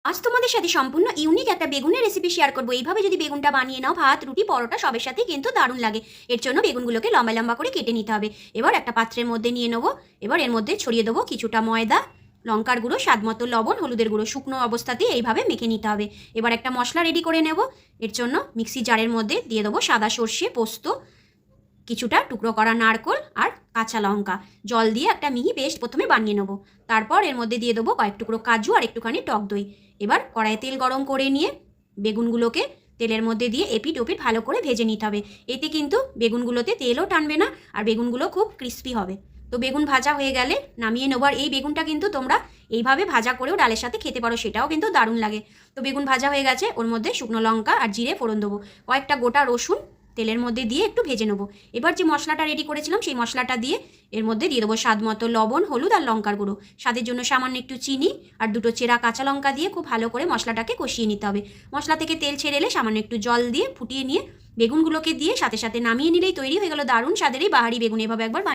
আজ তোমাদের সাথে সম্পূর্ণ ইউনিক একটা বেগুনের রেসিপি শেয়ার করবো। এইভাবে যদি বেগুনটা বানিয়ে নাও, ভাত, রুটি, পরোটা সবের সাথেই কিন্তু দারুণ লাগে। এর জন্য বেগুনগুলোকে লম্বা লম্বা করে কেটে নিতে হবে। এবার একটা পাত্রের মধ্যে নিয়ে নেবো। এবার এর মধ্যে ছড়িয়ে দেবো কিছুটা ময়দা, লঙ্কার গুঁড়ো, স্বাদ মতো লবণ, হলুদের গুঁড়ো। শুকনো অবস্থাতেই এইভাবে মেখে নিতে হবে। এবার একটা মশলা রেডি করে নেব। এর জন্য মিক্সি জারের মধ্যে দিয়ে দেবো সাদা সর্ষে, পোস্ত, কিছুটা টুকরো করা নারকোল আর কাঁচা লঙ্কা। জল দিয়ে একটা মিহি পেস্ট প্রথমে বানিয়ে নেবো। তারপর এর মধ্যে দিয়ে দেবো কয়েক টুকরো কাজু আর একটুখানি টক দই। এবার কড়াইয়ে তেল গরম করে নিয়ে বেগুনগুলোকে তেলের মধ্যে দিয়ে এপিট ওপিট ভালো করে ভেজে নিতে হবে। এতে কিন্তু বেগুনগুলোতে তেলও টানবে না আর বেগুনগুলো খুব ক্রিস্পি হবে। তো বেগুন ভাজা হয়ে গেলে নামিয়ে নেবো। আর এই বেগুনটা কিন্তু তোমরা এইভাবে ভাজা করেও ডালের সাথে খেতে পারো, সেটাও কিন্তু দারুণ লাগে। তো বেগুন ভাজা হয়ে গেছে, ওর মধ্যে শুকনো লঙ্কা আর জিরে ফোড়ন দেবো। কয়েকটা গোটা রসুন তেলের মধ্যে দিয়ে একটু ভেজে নেবো। এবার যে মশলাটা রেডি করেছিলাম সেই মশলাটা দিয়ে এর মধ্যে দিয়ে দেবো স্বাদ মতো লবণ, হলুদ আর লঙ্কার গুঁড়ো। স্বাদের জন্য সামান্য একটু চিনি আর দুটো চেরা কাঁচা লঙ্কা দিয়ে খুব ভালো করে মশলাটাকে কষিয়ে নিতে হবে। মশলা থেকে তেল ছেড়ে এলে সামান্য একটু জল দিয়ে ফুটিয়ে নিয়ে বেগুনগুলোকে দিয়ে সাথে সাথে নামিয়ে নিলেই তৈরি হয়ে গেল দারুণ স্বাদের এই বাহারি বেগুন। এভাবে একবার